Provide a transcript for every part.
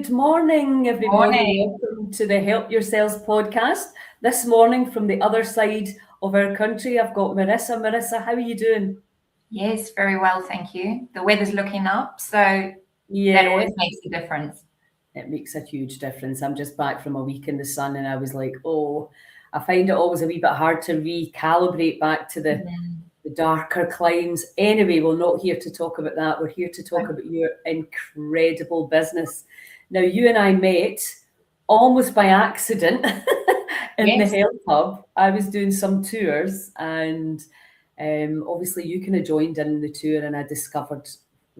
Good morning, everybody. Morning. Welcome to the Help Yourselves podcast. This morning from the other side of our country, I've got Marisa. Marisa, how are you doing? Yes, very well, thank you. The weather's looking up, so that Yeah, always makes a difference. it makes a huge difference. I'm just back from a week in the sun and I was like, oh, I find it always a wee bit hard to recalibrate back to the darker climes. Anyway, we're not here to talk about that. We're here to talk about your incredible business. Now, you and I met almost by accident in the Yes. Health Hub. I was doing some tours and obviously you kind of joined in the tour and I discovered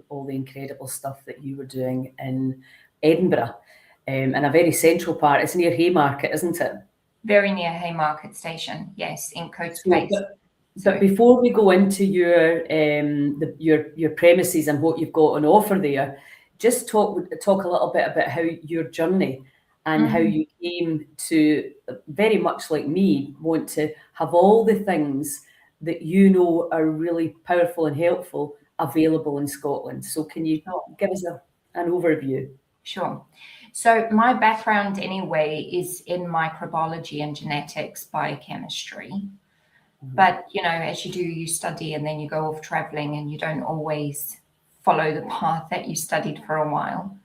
all the incredible stuff that you were doing in Edinburgh, in a very central part. It's near Haymarket, isn't it? Very near Haymarket Station, yes, in Coates Place. But before we go into your premises and what you've got on offer there, just talk a little bit about how your journey and how you came to, very much like me, want to have all the things that you know are really powerful and helpful available in Scotland. So can you give us an overview? Sure. So my background anyway is in microbiology and genetics, biochemistry. But, you know, as you do, you study and then you go off traveling and you don't always follow the path that you studied for a while.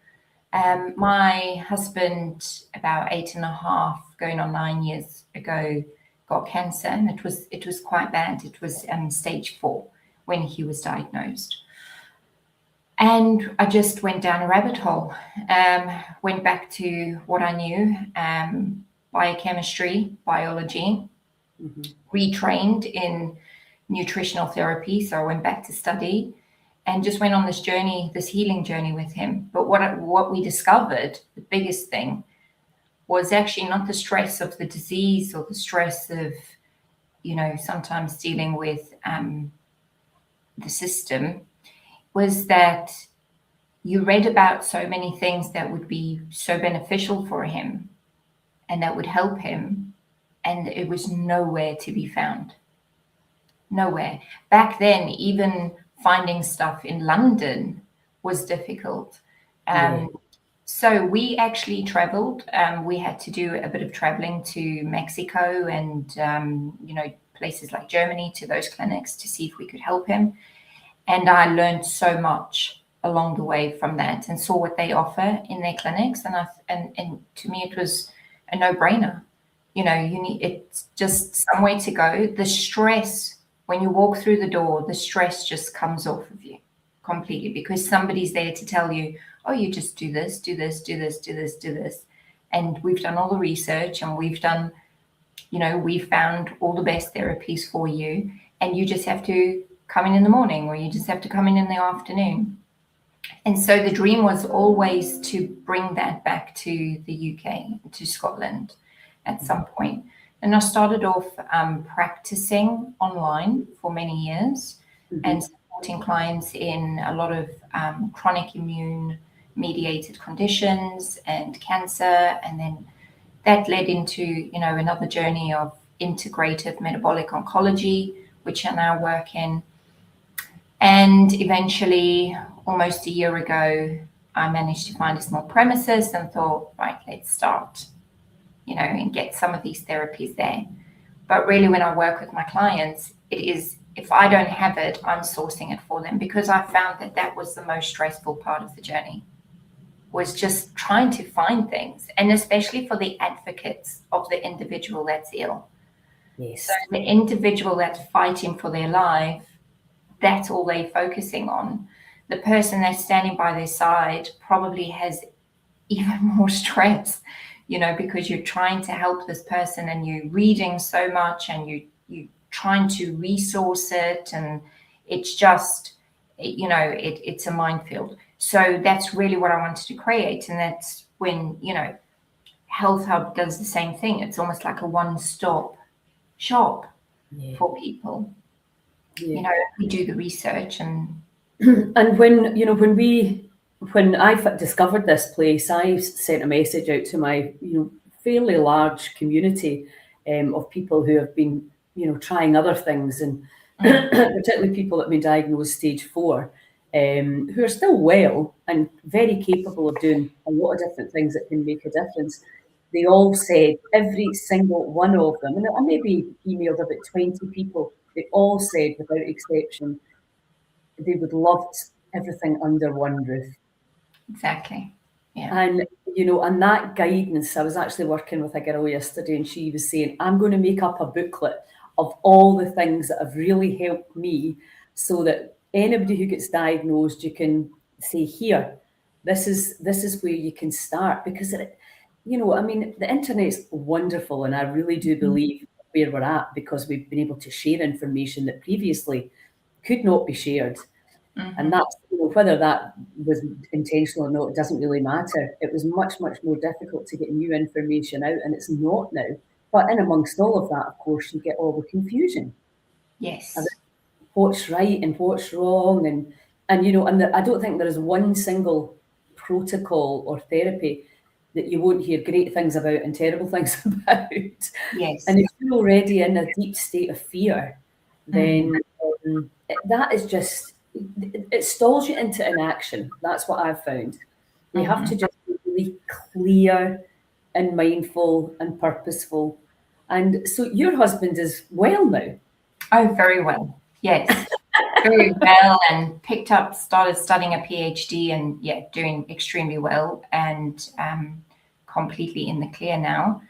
My husband, about 8.5, going on 9 years ago, got cancer, and it was quite bad. It was stage 4 when he was diagnosed. And I just went down a rabbit hole, went back to what I knew, biochemistry, biology, retrained in nutritional therapy. So I went back to study and just went on this journey, this healing journey with him. But what we discovered, the biggest thing, was actually not the stress of the disease or the stress of, you know, sometimes dealing with the system, was that you read about so many things that would be so beneficial for him and that would help him, and it was nowhere to be found. Nowhere. Back then, even finding stuff in London was difficult. So we actually traveled. We had to do a bit of traveling to Mexico and, you know, places like Germany, to those clinics to see if we could help him. And I learned so much along the way from that and saw what they offer in their clinics. And to me, it was a no-brainer. You know, it's just some way to go. The stress, when you walk through the door, the stress just comes off of you completely, because somebody's there to tell you, oh, you just do this, do this, do this, do this, do this. And we've done all the research and we've done, you know, we found all the best therapies for you. And you just have to come in the morning, or you just have to come in the afternoon. And so the dream was always to bring that back to the UK, to Scotland at some point. And I started off practicing online for many years and supporting clients in a lot of chronic immune-mediated conditions and cancer. And then that led into, you know, another journey of integrative metabolic oncology, which I now work in. And eventually, almost a year ago, I managed to find a small premises and thought, right, let's start, you know, and get some of these therapies there. But really, when I work with my clients, it is, if I don't have it, I'm sourcing it for them, because I found that that was the most stressful part of the journey, was just trying to find things, and especially for the advocates of the individual that's ill. Yes. So the individual that's fighting for their life, that's all they're focusing on. The person that's standing by their side probably has even more stress, you know, because you're trying to help this person and you're reading so much and you're trying to resource it, and it's just, you know, it's a minefield. So that's really what I wanted to create. And that's when, you know, Health Hub does the same thing. It's almost like a one-stop shop for people. You know, we do the research and when, you know, when I discovered this place, I sent a message out to my, you know, fairly large community of people who have been, you know, trying other things, and particularly people that have been diagnosed stage 4. who are still well and very capable of doing a lot of different things that can make a difference. They all said, every single one of them, and I maybe emailed about 20 people, they all said without exception, they would love everything under one roof. Exactly. Yeah. And, and that guidance, I was actually working with a girl yesterday and she was saying, I'm going to make up a booklet of all the things that have really helped me so that anybody who gets diagnosed, you can say, here, this is where you can start. Because, the internet's wonderful and I really do believe where we're at because we've been able to share information that previously could not be shared. And that's, whether that was intentional or not, it doesn't really matter. It was much, much more difficult to get new information out, and it's not now. But in amongst all of that, of course, you get all the confusion. Yes. About what's right and what's wrong. And I don't think there is one single protocol or therapy that you won't hear great things about and terrible things about. Yes. And if you're already in a deep state of fear, then that is just, it stalls you into inaction. That's what I've found. We have to just be really clear and mindful and purposeful. And so your husband is well now. Oh, very well. Yes. Very well, and started studying a PhD and doing extremely well and completely in the clear now.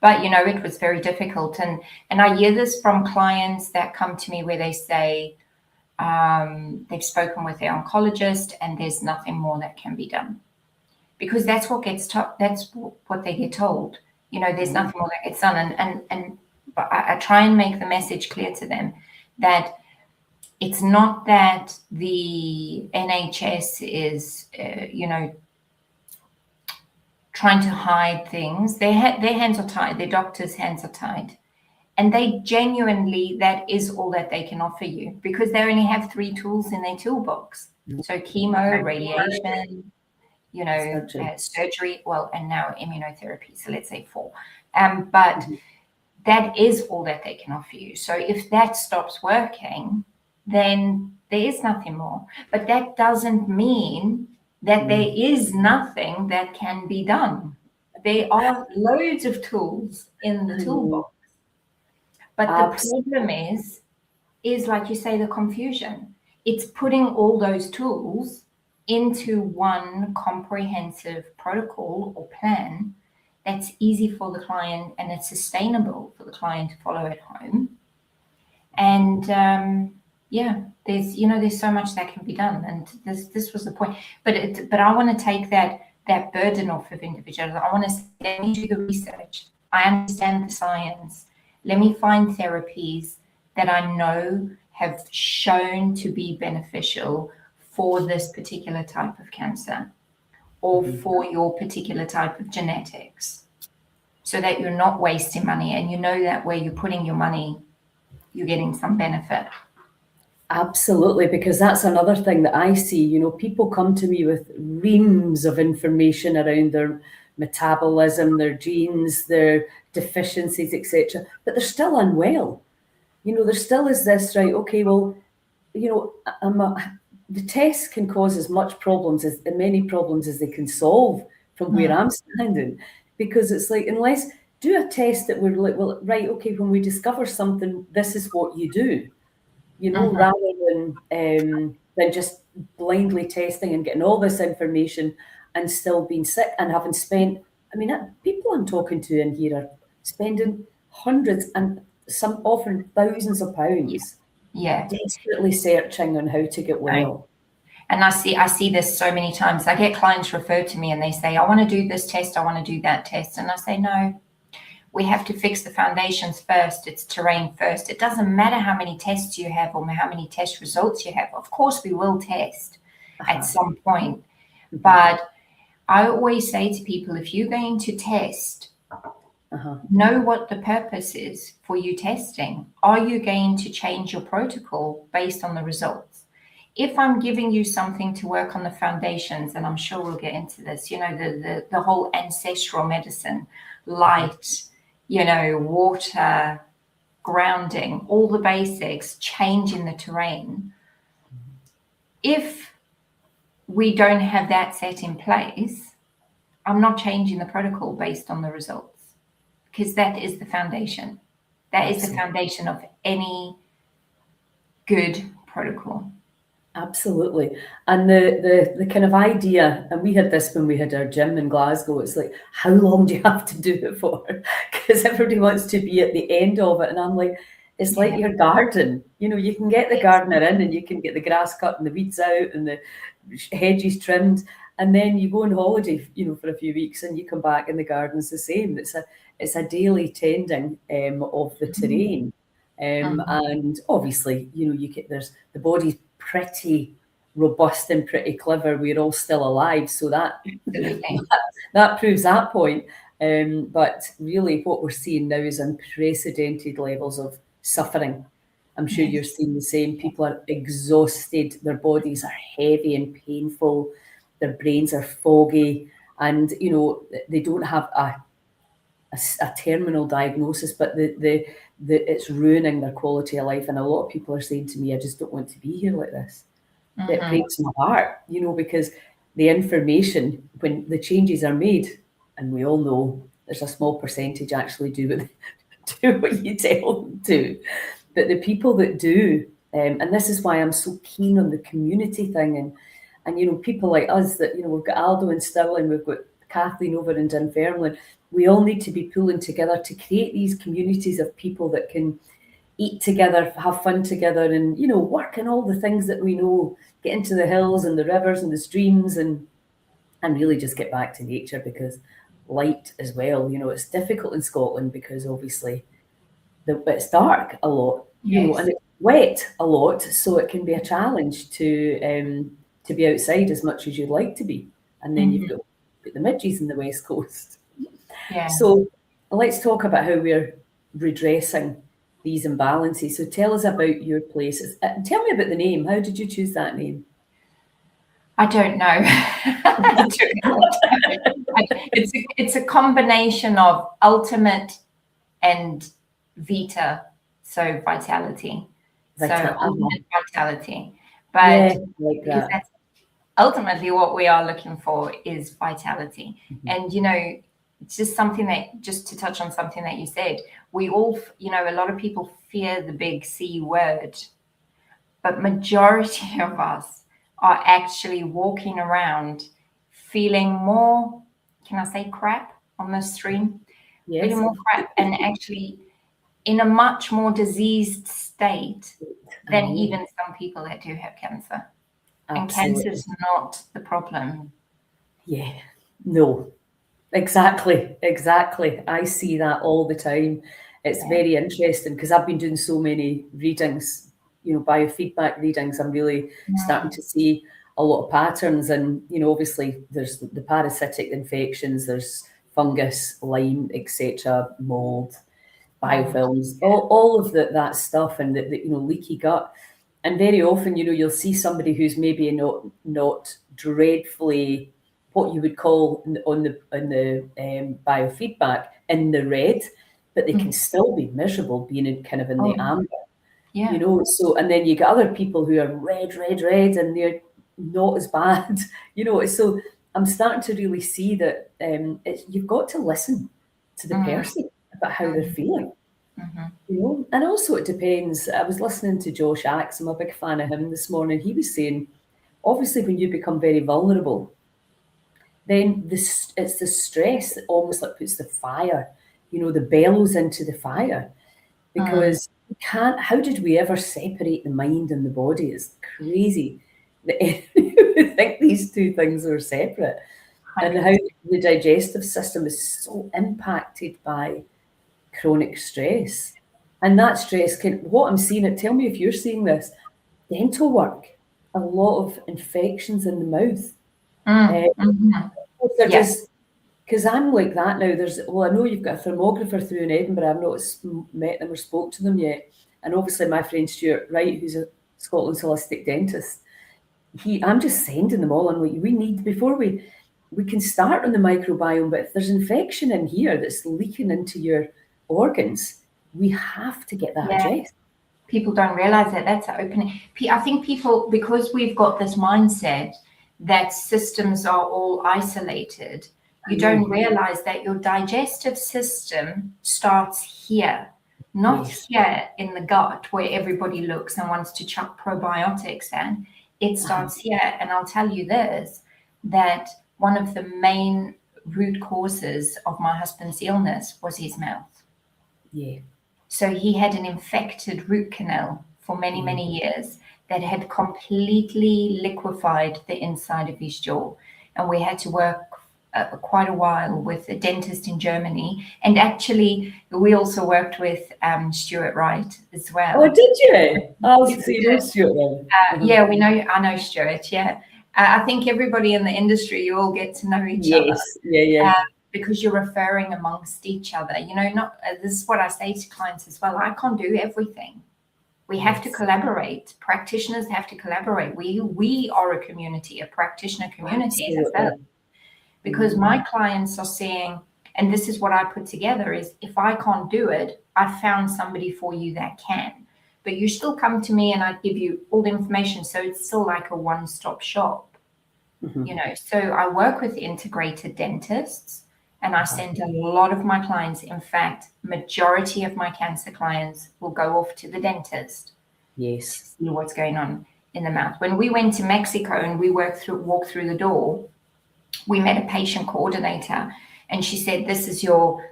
But, it was very difficult. And I hear this from clients that come to me where they say they've spoken with their oncologist and there's nothing more that can be done. Because that's what that's what they get told. There's nothing more that gets done. And I try and make the message clear to them that it's not that the NHS is, trying to hide things. Their hands are tied. Their doctors' hands are tied. And they genuinely, that is all that they can offer you because they only have 3 tools in their toolbox. So chemo, radiation, surgery, and now immunotherapy. So let's say 4. But that is all that they can offer you. So if that stops working, then there is nothing more. But that doesn't mean that there is nothing that can be done. There are loads of tools in the toolbox. But the problem is like you say, the confusion. It's putting all those tools into one comprehensive protocol or plan that's easy for the client and it's sustainable for the client to follow at home. And there's so much that can be done, and this was the point. But I want to take that burden off of individuals. I want to say, let me do the research. I understand the science. Let me find therapies that I know have shown to be beneficial for this particular type of cancer or for your particular type of genetics, so that you're not wasting money and that where you're putting your money, you're getting some benefit. Absolutely, because that's another thing that I see. People come to me with reams of information around their metabolism, their genes, their deficiencies, etc., but they're still unwell. There still is this, right? Okay, well, the tests can cause as many problems as they can solve from where I'm standing, because it's like, unless do a test that we're like, well, right, okay, when we discover something, this is what you do. Rather than just blindly testing and getting all this information and still being sick and having spent, people I'm talking to in here are spending hundreds and some often thousands of pounds desperately searching on how to get well. Right. And I see this so many times. I get clients referred to me and they say, I want to do this test, I want to do that test. And I say, no, we have to fix the foundations first. It's terrain first. It doesn't matter how many tests you have or how many test results you have. Of course, we will test at some point. But I always say to people, if you're going to test, know what the purpose is for you testing. Are you going to change your protocol based on the results? If I'm giving you something to work on the foundations, and I'm sure we'll get into this, the whole ancestral medicine, light, water, grounding, all the basics, changing the terrain. If we don't have that set in place, I'm not changing the protocol based on the results, because that is the foundation. That is the foundation of any good protocol. Absolutely. And the kind of idea, and we had this when we had our gym in Glasgow, it's like, how long do you have to do it for? Because everybody wants to be at the end of it. And I'm like, it's like your garden. You know, you can get the gardener in and you can get the grass cut and the weeds out and the hedges trimmed. And then you go on holiday, you know, for a few weeks and you come back and the garden's the same. It's a daily tending of the terrain. And obviously, you know, there's the body's pretty robust and pretty clever. We're all still alive, so that proves that point. But really, what we're seeing now is unprecedented levels of suffering. I'm sure you're seeing the same. People are exhausted. Their bodies are heavy and painful. Their brains are foggy, and you know they don't have a terminal diagnosis, but it's ruining their quality of life. And a lot of people are saying to me, I just don't want to be here like this. It breaks my heart, you know, because the information, when the changes are made, and we all know there's a small percentage actually do what you tell them to. But the people that do, and this is why I'm so keen on the community thing, and you know, people like us that, you know, we've got Aldo in Stirling, we've got Kathleen over in Dunfermline. We all need to be pulling together to create these communities of people that can eat together, have fun together, and, you know, work on all the things that we know, get into the hills and the rivers and the streams, and really just get back to nature, because light as well, you know, it's difficult in Scotland because obviously it's dark a lot, you know, and it's wet a lot, so it can be a challenge to be outside as much as you'd like to be. And then you've got the midges in the West Coast. So let's talk about how we're redressing these imbalances. So tell us about your place. Tell me about the name. How did you choose that name? I don't know. It's a combination of ultimate and vita, so vitality. So ultimate vitality. But because that's ultimately what we are looking for is vitality. And, you know, it's just something that, just to touch on something that you said, we all, you know, a lot of people fear the big C word, but majority of us are actually walking around feeling more, can I say crap on the stream? Yes. Feeling more crap, and actually in a much more diseased state than even some people that do have cancer. Absolutely. And cancer is not the problem. Yeah, no. Exactly. I see that all the time. It's very interesting because I've been doing so many readings, you know, biofeedback readings. I'm really starting to see a lot of patterns. And, you know, obviously there's the parasitic infections, there's fungus, Lyme, etc., mold, biofilms, all of that stuff, and the you know, leaky gut. And very often, you know, you'll see somebody who's maybe not dreadfully what you would call on the biofeedback in the red, but they can still be miserable being in the amber. Yeah. You know, so, and then you get other people who are red, and they're not as bad, you know. So I'm starting to really see that you've got to listen to the person about how they're feeling. You know, and also it depends. I was listening to Josh Axe. I'm a big fan of him this morning. He was saying, obviously, when you become very vulnerable, then it's the stress that almost like puts the fire, you know, the bellows into the fire, because you can't. How did we ever separate the mind and the body? It's crazy that you think these two things are separate, and how the digestive system is so impacted by chronic stress. And that stress what I'm seeing, tell me if you're seeing this, dental work, a lot of infections in the mouth. Just because I'm like that now. I know you've got a thermographer through in Edinburgh. I've not met them or spoke to them yet. And obviously my friend Stuart Wright, who's a Scotland's holistic dentist, I'm just sending them all. I'm like, we need, before we can start on the microbiome, but if there's infection in here that's leaking into your organs, we have to get that addressed. People don't realize that that's an opening. I think people, because we've got this mindset that systems are all isolated, you don't realize that your digestive system starts here, not here in the gut where everybody looks and wants to chuck probiotics in. It starts here. And I'll tell you this, that one of the main root causes of my husband's illness was his mouth. Yeah. So he had an infected root canal for many, many years that had completely liquefied the inside of his jaw. And we had to work quite a while with a dentist in Germany. And actually, we also worked with Stuart Wright as well. Oh, did you? Oh, so you know Stuart then? Yeah, I know Stuart, yeah. I think everybody in the industry, you all get to know each other. Yeah. Because you're referring amongst each other. This is what I say to clients as well. I can't do everything. We have to collaborate. Practitioners have to collaborate. We are a community, a practitioner community as well. Because my clients are saying, and this is what I put together, is if I can't do it, I found somebody for you that can. But you still come to me and I give you all the information. So it's still like a one-stop shop. So I work with integrated dentists and I send a lot of my clients. In fact, majority of my cancer clients will go off to the dentist. Yes. To see what's going on in the mouth. When we went to Mexico and we walked through the door, we met a patient coordinator and she said, this is your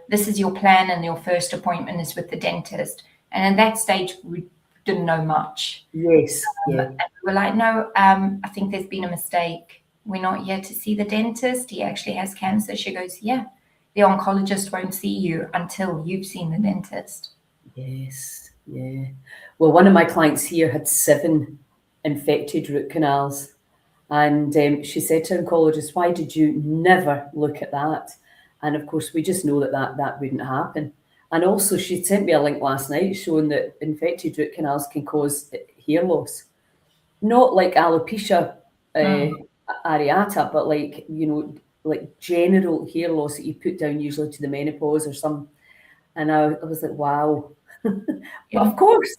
plan and your first appointment is with the dentist. And at that stage, we didn't know much. Yes. And we were like, no, I think there's been a mistake. We're not here to see the dentist. He actually has cancer. She goes, yeah, the oncologist won't see you until you've seen the dentist. Yes. Yeah. Well, one of my clients here had 7 infected root canals. And she said to her oncologist, why did you never look at that? And of course, we just know that wouldn't happen. And also, she sent me a link last night showing that infected root canals can cause hair loss. Not like alopecia areata, but like general hair loss that you put down usually to the menopause or something. And I was like, wow. But of course,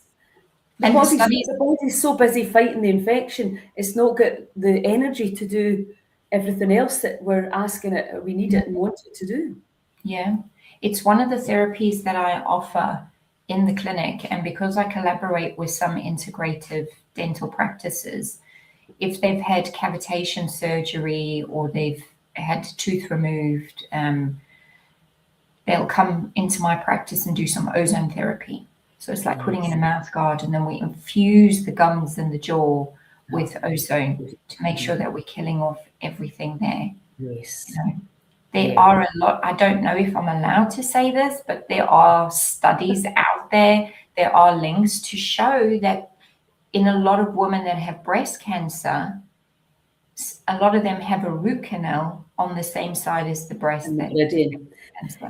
the body's so busy fighting the infection, it's not got the energy to do everything else that we're asking it, we need it and want it to do. Yeah, it's one of the therapies that I offer in the clinic. And because I collaborate with some integrative dental practices, if they've had cavitation surgery or they've had tooth removed, they'll come into my practice and do some ozone therapy. So it's like putting in a mouth guard, and then we infuse the gums and the jaw with ozone to make sure that we're killing off everything there. Yes. There are a lot, I don't know if I'm allowed to say this, but there are studies out there. There are links to show that in a lot of women that have breast cancer, a lot of them have a root canal on the same side as the breast.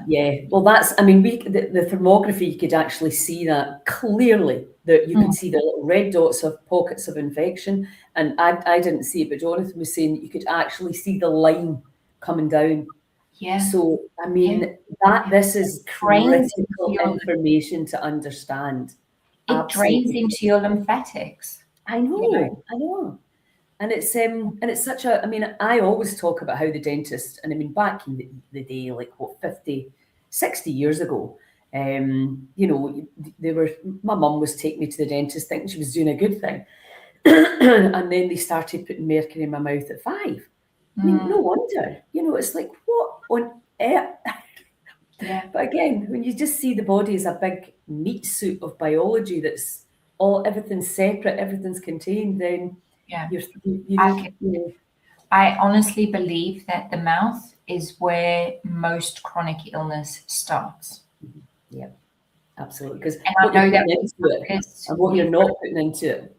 Yeah, well, the thermography, you could actually see that clearly, that you could see the little red dots of pockets of infection. And I didn't see it, but Jonathan was saying that you could actually see the line coming down. Yeah. So, this is critical information to understand. It drains into your lymphatics. I know. And it's such a, I always talk about how the dentist, and back in the day, like 50, 60 years ago, my mum was taking me to the dentist thinking she was doing a good thing. And then they started putting mercury in my mouth at 5. No wonder, it's like, what on earth? Yeah. But again, when you just see the body as a big meat suit of biology that's everything's separate, everything's contained, then I honestly believe that the mouth is where most chronic illness starts. Yeah, absolutely. Because I know that and what you're not putting into it.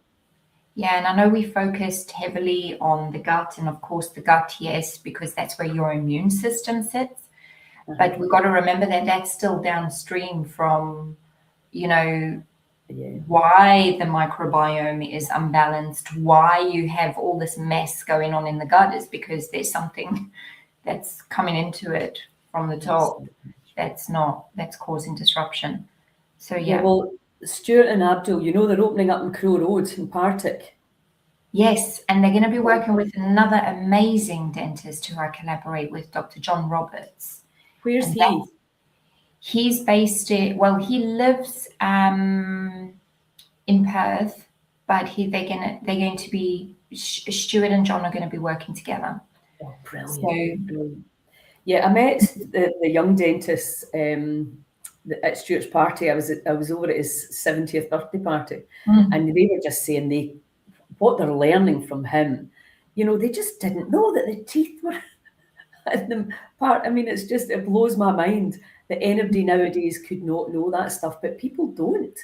Yeah, and I know we focused heavily on the gut, and of course the gut, yes, because that's where your immune system sits. But we've got to remember that that's still downstream from, why the microbiome is unbalanced, why you have all this mess going on in the gut is because there's something that's coming into it from the top that's causing disruption. So, yeah. Well, Stuart and Abdul, they're opening up in Crow Road in Partick. Yes, and they're going to be working with another amazing dentist who I collaborate with, Dr. John Roberts. Where's And he? he's based he lives in Perth, but they're going to be Stuart and John are going to be working together. Oh, brilliant. So Brilliant. Yeah, I met the young dentist at Stuart's party. I was over at his 70th birthday party, and they were just saying what they're learning from him. You know, they just didn't know that the teeth were in the part. I mean, it blows my mind that anybody nowadays could not know that stuff, but people don't.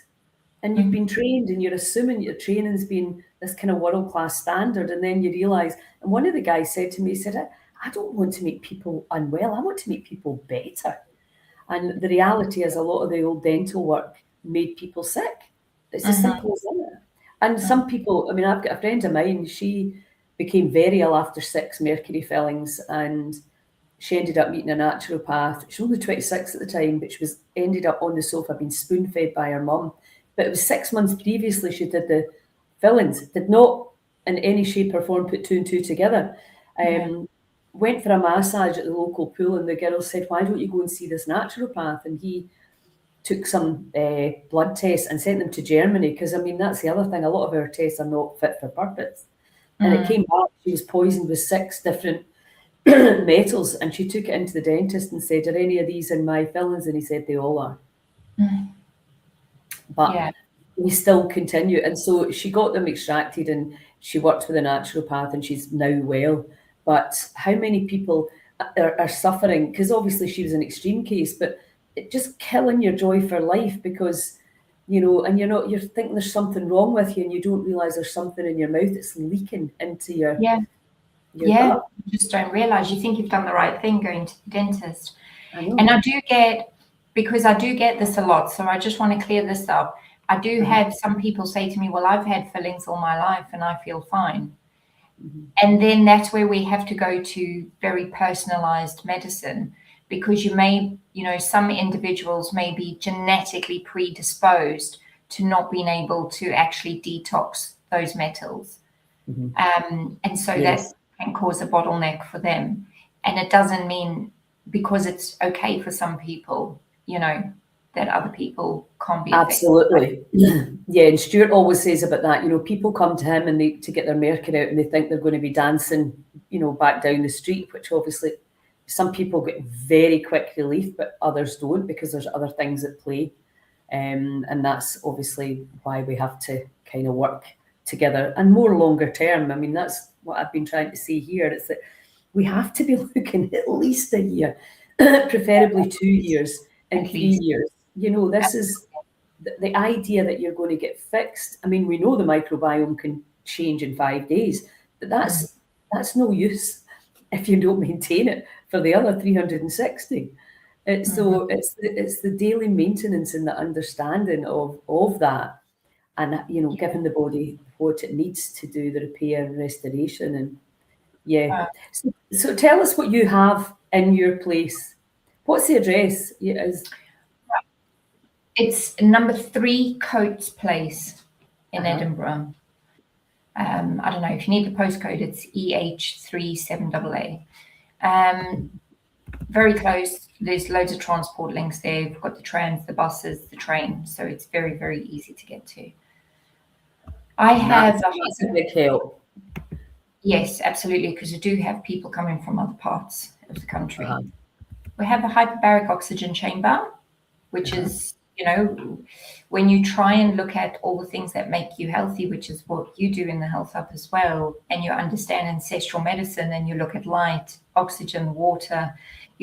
And you've been trained, and you're assuming your training's been this kind of world-class standard, and then you realise. And one of the guys said to me, he said, I don't want to make people unwell. I want to make people better. And the reality is a lot of the old dental work made people sick. It's as simple as that. And some people, I mean, I've got a friend of mine, she became very ill after 6 mercury fillings, and she ended up meeting a naturopath. She was only 26 at the time, but she ended up on the sofa being spoon-fed by her mum. But it was 6 months previously she did the fillings, did not in any shape or form put 2 and 2 together. Went for a massage at the local pool, and the girl said, why don't you go and see this naturopath? And he took some blood tests and sent them to Germany, because, I mean, that's the other thing. A lot of our tests are not fit for purpose. And it came back, she was poisoned with 6 different metals, and she took it into the dentist and said, are any of these in my fillings? And he said, they all are. But we still continue. And so she got them extracted, and she worked with a naturopath, and she's now well. But how many people are suffering? Because obviously she was an extreme case, but it just killing your joy for life, because, you know, and you're thinking there's something wrong with you, and you don't realise there's something in your mouth that's leaking into your gut. You just don't realise. You think you've done the right thing going to the dentist. I know. And I do get this a lot, so I just want to clear this up. I do have some people say to me, well, I've had fillings all my life and I feel fine. And then that's where we have to go to very personalised medicine, because some individuals may be genetically predisposed to not being able to actually detox those metals. And so that can cause a bottleneck for them. And it doesn't mean because it's okay for some people, that other people can't be affected. Absolutely. Yeah, and Stuart always says about that, people come to him and to get their mercury out, and they think they're going to be dancing, back down the street, which obviously some people get very quick relief, but others don't, because there's other things at play. And that's obviously why we have to kind of work together, and more longer term. I mean, that's what I've been trying to say here. It's that we have to be looking at least a year, preferably 2 years and 3 years. This is the idea that you're going to get fixed. I mean, we know the microbiome can change in 5 days, but that's no use if you don't maintain it for the other 360. So it's the daily maintenance and the understanding of that, and giving the body what it needs to do the repair and restoration. And so tell us what you have in your place. What's the address? It's number 3 Coates Place in Edinburgh. I don't know if you need the postcode. It's EH37AA. Very close. There's loads of transport links there. We've got the trams, the buses, the train, so it's very, very easy to get to. That's a big help. Yes, absolutely, because we do have people coming from other parts of the country. We have a hyperbaric oxygen chamber, which is, when you try and look at all the things that make you healthy, which is what you do in the Health Hub as well, and you understand ancestral medicine, and you look at light, oxygen, water,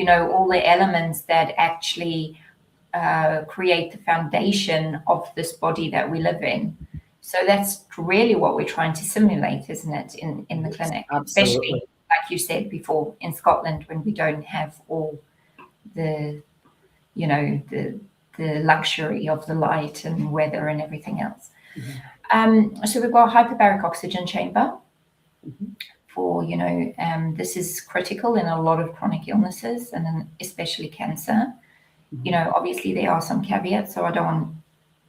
all the elements that actually create the foundation of this body that we live in. So that's really what we're trying to simulate, isn't it, in the clinic? Absolutely. Especially, like you said before, in Scotland, when we don't have all the luxury of the light and weather and everything else. So we've got a hyperbaric oxygen chamber for, this is critical in a lot of chronic illnesses, and then especially cancer. Obviously there are some caveats, so I don't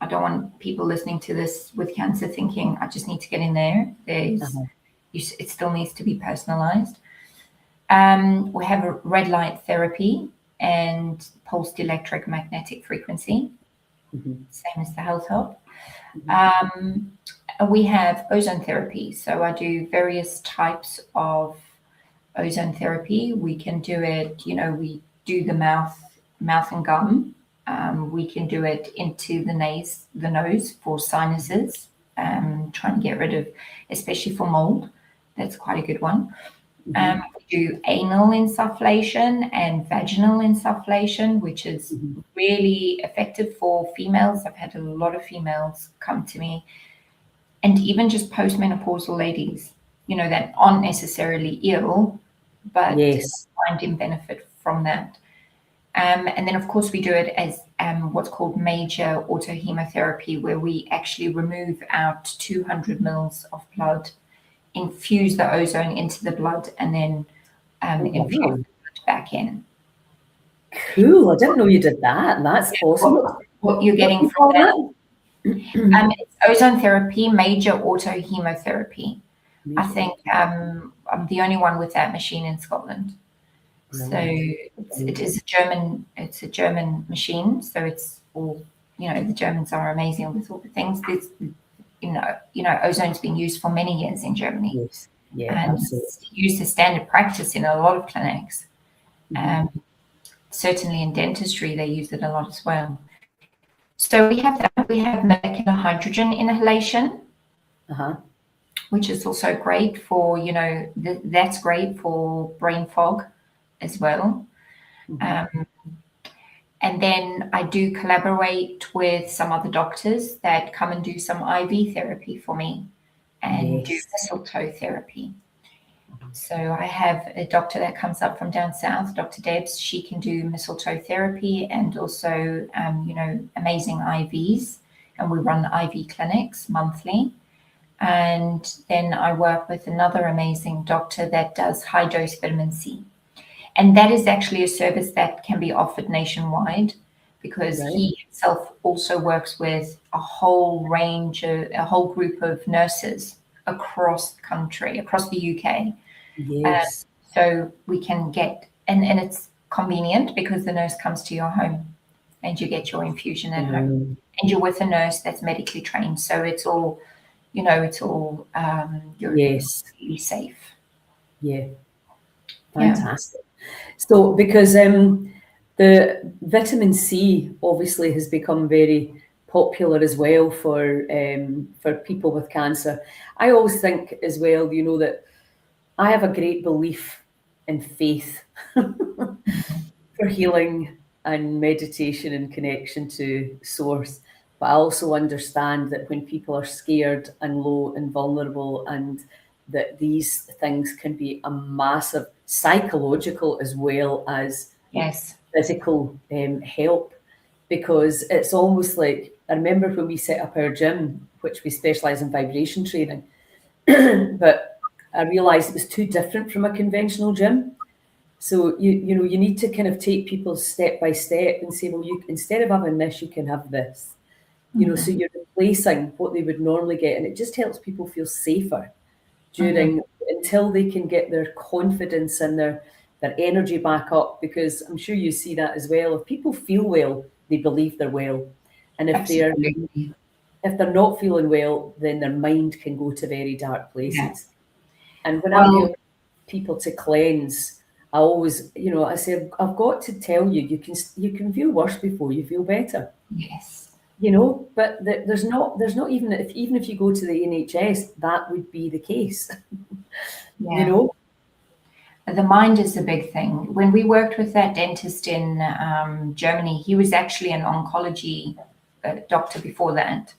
I don't want people listening to this with cancer thinking, I just need to get in there. It still needs to be personalized. We have a red light therapy and pulsed electromagnetic frequency, same as the Health Hub. We have ozone therapy. So I do various types of ozone therapy. We can do it, we do the mouth and gum. We can do it into the nose for sinuses, trying to get rid of, especially for mold. That's quite a good one. We do anal insufflation and vaginal insufflation, which is really effective for females. I've had a lot of females come to me, and even just postmenopausal ladies, that aren't necessarily ill, but finding benefit from that. And then, of course, we do it as what's called major autohemotherapy, where we actually remove out 200 mils of blood, infuse the ozone into the blood, and then infuse the blood back in. Cool. I didn't know you did that. That's awesome. What you're getting from that? It's ozone therapy, major autohemotherapy. I think I'm the only one with that machine in Scotland. So it's a German machine. So it's all, the Germans are amazing with all the things. There's, ozone's been used for many years in Germany. Yes. Yeah, and absolutely. it's used as standard practice in a lot of clinics. Certainly in dentistry, they use it a lot as well. So we have that. We have molecular hydrogen inhalation, which is also great for, that's great for brain fog as well. And then I do collaborate with some other doctors that come and do some IV therapy for me and do mistletoe therapy. So I have a doctor that comes up from down south, Dr. Debs. She can do mistletoe therapy and also, amazing IVs. And we run IV clinics monthly. And then I work with another amazing doctor that does high dose vitamin C. And that is actually a service that can be offered nationwide, because he himself also works with a whole group of nurses across the country, across the UK. Yes. So we can get, and it's convenient because the nurse comes to your home and you get your infusion at home, and you're with a nurse that's medically trained. So it's all, you're really safe. Yeah. Fantastic. So because the vitamin C obviously has become very popular as well for people with cancer. I always think as well, that I have a great belief in faith for healing and meditation and connection to source. But I also understand that when people are scared and low and vulnerable, and that these things can be a massive psychological as well as physical help, because it's almost like, I remember when we set up our gym, which we specialise in vibration training, but I realised it was too different from a conventional gym. So you need to kind of take people step by step and say, well, instead of having this, you can have this. So you're replacing what they would normally get, and it just helps people feel safer until they can get their confidence and their energy back up, because I'm sure you see that as well. If people feel well, they believe they're well. And if they're not feeling well, then their mind can go to very dark places. And when I'm helping people to cleanse, I always, I say, I've got to tell you, you can feel worse before you feel better. Yes. But there's not even if you go to the NHS, that would be the case. The mind is a big thing. When we worked with that dentist in Germany, he was actually an oncology doctor before that.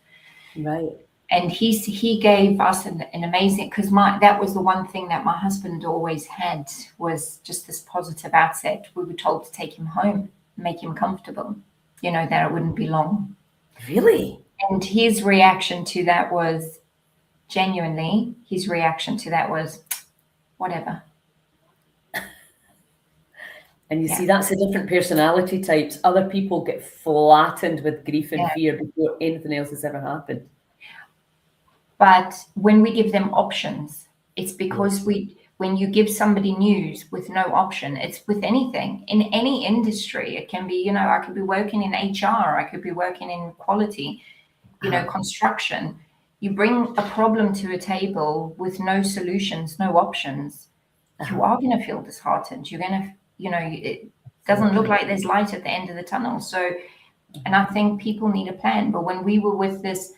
Right. And he gave us an amazing, because that was the one thing that my husband always had, was just this positive outset. We were told to take him home, make him comfortable, that it wouldn't be long. Really? And his reaction to that was, whatever. And you see, that's the different personality types. Other people get flattened with grief and fear before anything else has ever happened. But when we give them options, it's because when you give somebody news with no option, it's with anything in any industry. It can be, I could be working in HR, I could be working in quality, construction. You bring a problem to a table with no solutions, no options, you are going to feel disheartened. You're going to, it doesn't look like there's light at the end of the tunnel. So, and I think people need a plan. But when we were with this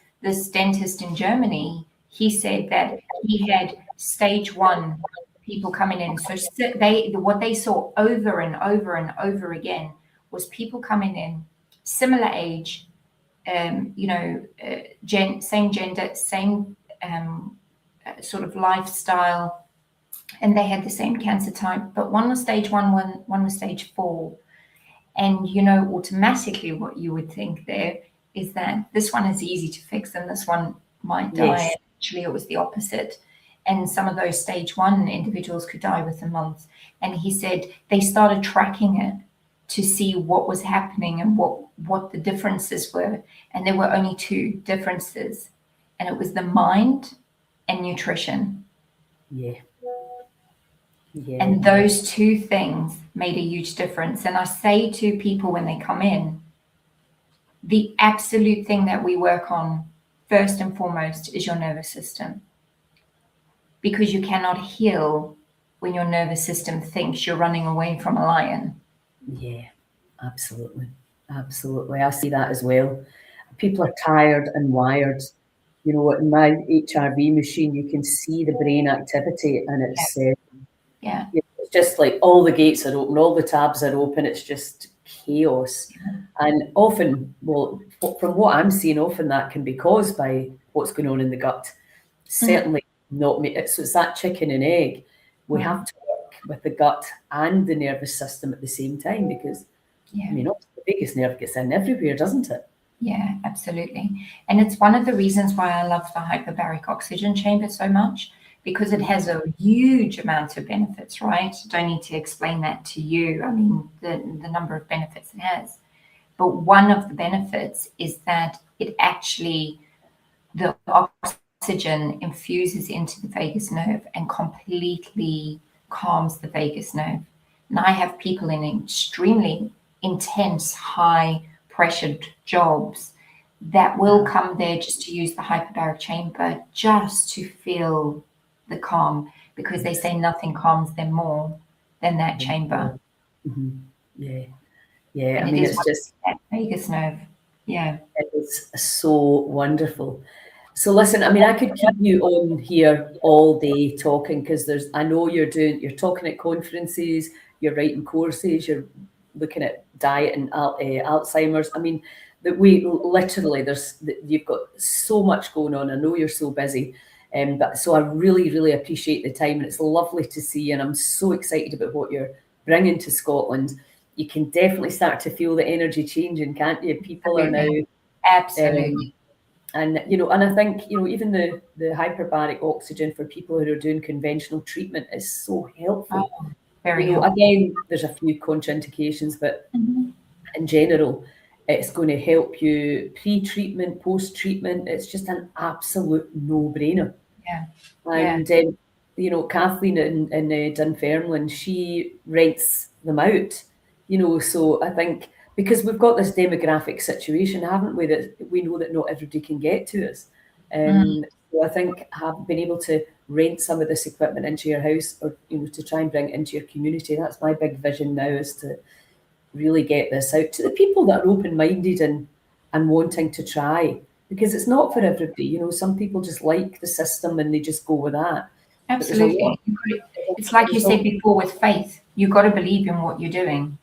dentist in Germany, he said that he had stage 1 people coming in. So what they saw over and over and over again was people coming in, similar age, same gender, same sort of lifestyle, and they had the same cancer type, but one was stage 1, one was stage 4. And automatically what you would think there is that this one is easy to fix and this one might die. Yes. Actually, it was the opposite. And some of those stage 1 individuals could die within months. And he said they started tracking it to see what was happening and what the differences were. And there were only 2 differences. And it was the mind and nutrition. Yeah. And those 2 things made a huge difference. And I say to people when they come in, the absolute thing that we work on first and foremost is your nervous system. Because you cannot heal when your nervous system thinks you're running away from a lion. Yeah, absolutely. Absolutely. I see that as well. People are tired and wired. In my HRV machine, you can see the brain activity, and it's it's just like all the gates are open, all the tabs are open. It's just chaos. And often, from what I'm seeing, often that can be caused by what's going on in the gut. Certainly not me. So it's that chicken and egg. We have to work with the gut and the nervous system at the same time, because the biggest nerve gets in everywhere, doesn't it? Yeah, absolutely. And it's one of the reasons why I love the hyperbaric oxygen chamber so much, because it has a huge amount of benefits, right? Don't need to explain that to you. I mean, the number of benefits it has. But one of the benefits is that it actually, the oxygen infuses into the vagus nerve and completely calms the vagus nerve. And I have people in extremely intense, high pressured jobs that will come there just to use the hyperbaric chamber, just to feel the calm, because they say nothing calms them more than that chamber. Yeah. And I mean, it's just that vagus nerve. Yeah. It is so wonderful. So listen, I mean, I could keep you on here all day talking, because I know you're talking at conferences, you're writing courses, you're looking at diet and Alzheimer's. I mean, that we literally, you've got so much going on. I know you're so busy. But so I really, really appreciate the time, and it's lovely to see you, and I'm so excited about what you're bringing to Scotland. You can definitely start to feel the energy changing, can't you? People are now absolutely. And I think even the hyperbaric oxygen for people who are doing conventional treatment is so helpful. Very helpful. Again, there's a few contraindications, but in general, it's going to help you pre-treatment, post-treatment. It's just an absolute no-brainer. Yeah. And Kathleen in Dunfermline, she rents them out. So I think, because we've got this demographic situation, haven't we, that we know that not everybody can get to us. So I think being able to rent some of this equipment into your house, or to try and bring it into your community, that's my big vision now, is to really get this out to the people that are open-minded and wanting to try, because it's not for everybody. Some people just like the system and they just go with that. Absolutely. It's like you said before with faith. You've got to believe in what you're doing.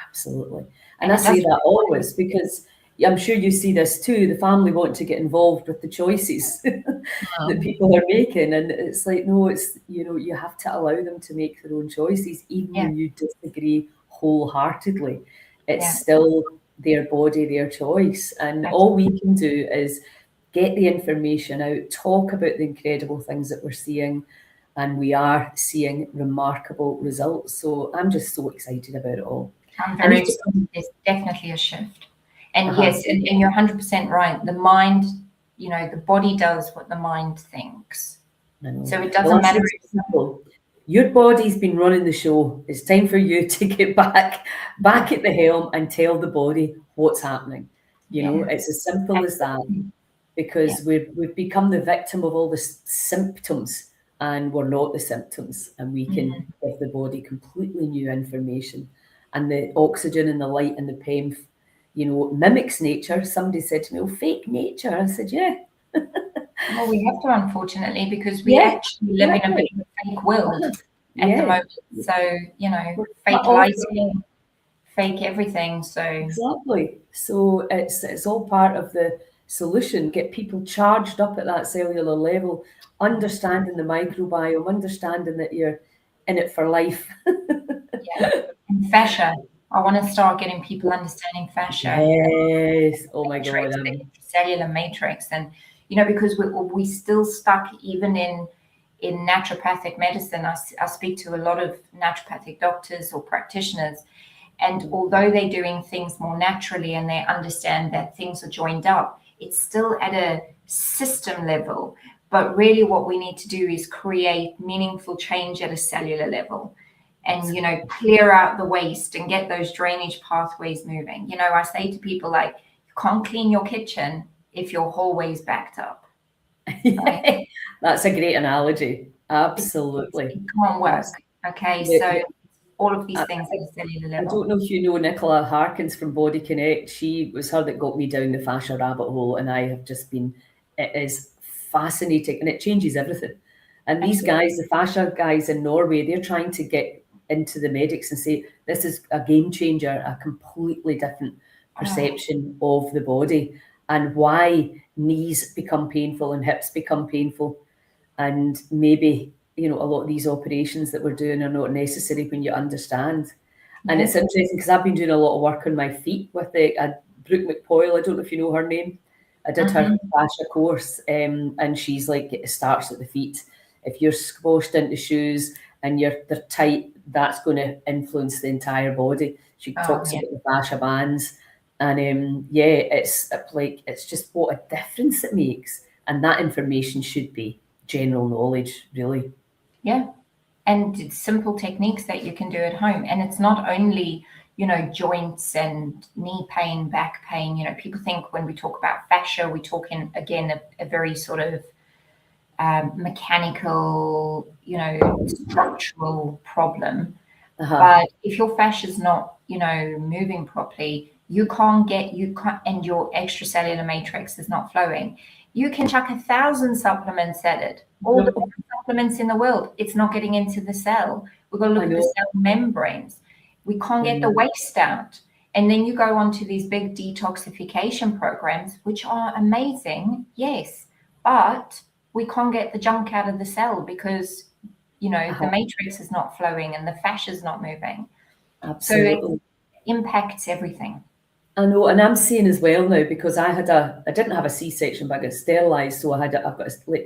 Absolutely. And I say that always, because I'm sure you see this too. The family want to get involved with the choices that people are making. And it's like, no, it's, you have to allow them to make their own choices, even when you disagree wholeheartedly. It's still their body, their choice. And all we can do is get the information out, talk about the incredible things that we're seeing, and we are seeing remarkable results. So I'm just so excited about it all. I'm very excited. There's definitely a shift. And yes, and you're 100% right. The mind, the body does what the mind thinks. So it doesn't matter. Your body's been running the show. It's time for you to get back at the helm and tell the body what's happening. It's as simple as that, because we've become the victim of all the symptoms, and we're not the symptoms, and we can give the body completely new information. And the oxygen and the light and the pain, mimics nature. Somebody said to me, "Oh, fake nature." I said, "Yeah." Well, we have to, unfortunately, because we actually live in a bit of a fake world at the moment. So, fake lighting, fake everything. So exactly. So it's all part of the solution. Get people charged up at that cellular level, understanding the microbiome, understanding that you're in it for life. And fascia. I want to start getting people understanding fascia. Yes. Oh my God. The intracellular matrix. And, because we still stuck even in naturopathic medicine. I speak to a lot of naturopathic doctors or practitioners, and although they're doing things more naturally and they understand that things are joined up, it's still at a system level. But really what we need to do is create meaningful change at a cellular level and, clear out the waste and get those drainage pathways moving. I say to people, like, you can't clean your kitchen if your hallway's backed up. Right? That's a great analogy. Absolutely. It can't work. Okay, so all of these things at a cellular level. I don't know if you know Nicola Harkins from Body Connect. She was her that got me down the fascia rabbit hole, and I have just been, it is fascinating, and it changes everything. And these guys, the fascia guys in Norway, they're trying to get into the medics and say, this is a game changer, a completely different perception of the body, and why knees become painful and hips become painful. And maybe, a lot of these operations that we're doing are not necessary when you understand. And it's interesting because I've been doing a lot of work on my feet with Brooke McPoyle. I don't know if you know her name. I did her fascia course, and she's like, it starts at the feet. If you're squashed into shoes and they're tight, that's going to influence the entire body. She talks about the fascia bands, and it's just what a difference it makes. And that information should be general knowledge, really. Yeah, and it's simple techniques that you can do at home, and it's not only joints and knee pain, back pain. People think when we talk about fascia, we're talking again a very sort of mechanical, structural problem. But if your fascia is not, moving properly, and your extracellular matrix is not flowing, you can chuck 1,000 supplements at it, all the supplements in the world. It's not getting into the cell. We've got to look at the cell membranes. We can't get the waste out. And then you go on to these big detoxification programs, which are amazing, yes, but we can't get the junk out of the cell because, the matrix is not flowing and the fascia is not moving. Absolutely. So it impacts everything. I know, and I'm seeing as well now, because I didn't have a C-section, but I got sterilized, so I've got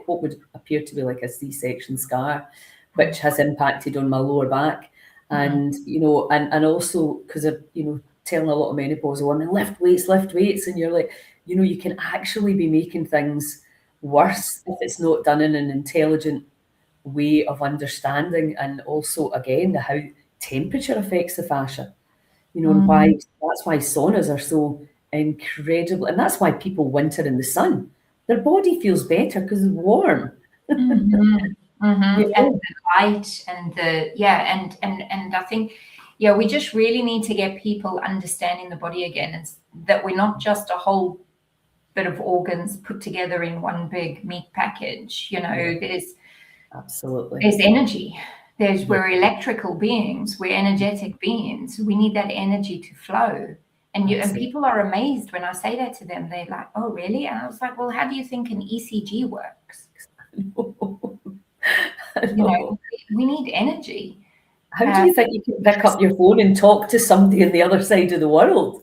what would appear to be like a C-section scar, which has impacted on my lower back, and and also because of telling a lot of menopausal women, lift weights, and you're like, you can actually be making things worse if it's not done in an intelligent way of understanding, and also again how temperature affects the fascia. And that's why saunas are so incredible. And that's why people winter in the sun. Their body feels better because it's warm. And the light and and I think, we just really need to get people understanding the body again, and that we're not just a whole bit of organs put together in one big meat package. There's energy. We're electrical beings, we're energetic beings. We need that energy to flow. And people are amazed when I say that to them. They're like, oh, really? And I was like, well, how do you think an ECG works? We need energy. How do you think you can pick up your phone and talk to somebody on the other side of the world?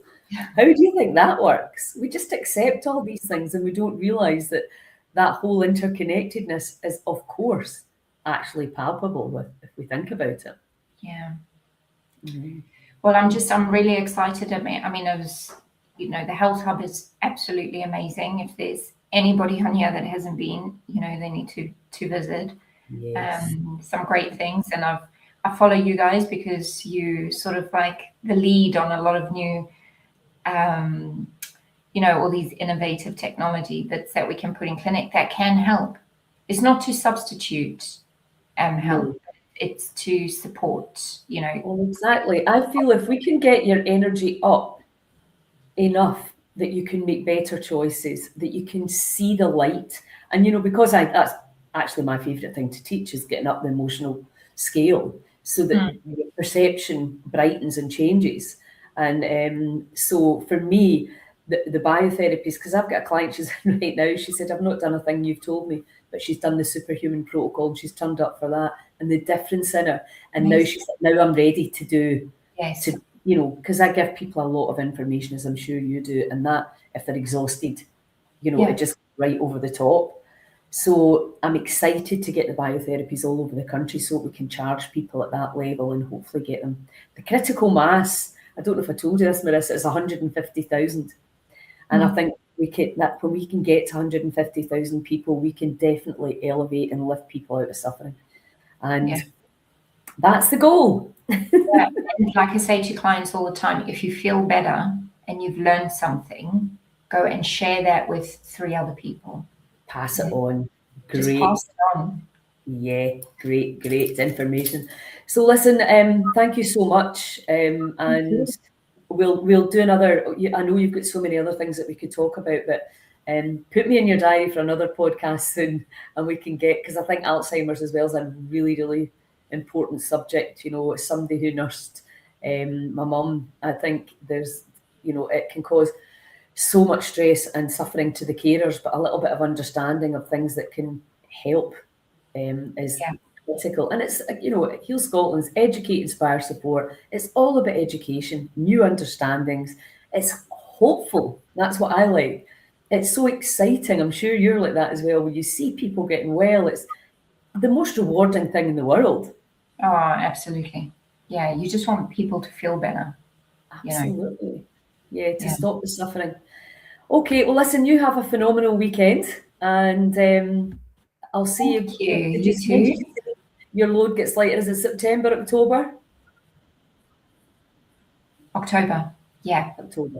How do you think that works? We just accept all these things and we don't realize that whole interconnectedness is, of course, actually palpable if we think about it. Yeah. Mm-hmm. Well, I'm really excited. I mean, it was, the Health Hub is absolutely amazing. If there's anybody on here that hasn't been, they need to visit. Yes. Some great things. And I follow you guys because you sort of like the lead on a lot of new, all these innovative technology that we can put in clinic that can help. It's not to substitute help. No. It's to support, Well, exactly. I feel if we can get your energy up enough that you can make better choices, that you can see the light. And, because that's actually my favourite thing to teach, is getting up the emotional scale so that your perception brightens and changes. And so for me, the biotherapies, because I've got a client, she's in right now, she said, I've not done a thing you've told me, but she's done the superhuman protocol and she's turned up for that, and the difference in her. And now she's like, now I'm ready to do, because I give people a lot of information, as I'm sure you do, and that, if they're exhausted, it just goes right over the top. So I'm excited to get the biotherapies all over the country so we can charge people at that level and hopefully get them. The critical mass, I don't know if I told you this, Marissa, is 150,000. And I think when we can get to 150,000 people, we can definitely elevate and lift people out of suffering. And that's the goal. And like I say to clients all the time, if you feel better and you've learned something, go and share that with 3 other people. Pass it on. Great. Just pass it on. Yeah, great information. So listen, thank you so much. And we'll do another. I know you've got so many other things that we could talk about, but put me in your diary for another podcast soon, and we can because I think Alzheimer's as well is a really, really important subject. As somebody who nursed my mum, I think there's, it can cause so much stress and suffering to the carers, but a little bit of understanding of things that can help is critical. And it's, Heal Scotland's Educate, Inspire, Support. It's all about education, new understandings. It's hopeful. That's what I like. It's so exciting. I'm sure you're like that as well. When you see people getting well, it's the most rewarding thing in the world. Oh, absolutely. Yeah, you just want people to feel better. Absolutely. Yeah, to stop the suffering. Okay, well, listen, you have a phenomenal weekend, and I'll see you. You too. Your load gets lighter. Is it September, October? October. Yeah.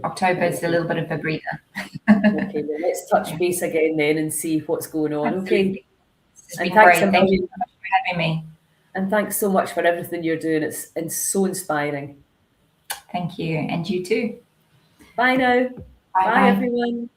October is a little bit of a breather. Okay, well, let's touch base again then and see what's going on. Absolutely. Okay. And thanks Thank you so much for having me. And thanks so much for everything you're doing. It's so inspiring. Thank you. And you too. Bye now. Bye, everyone.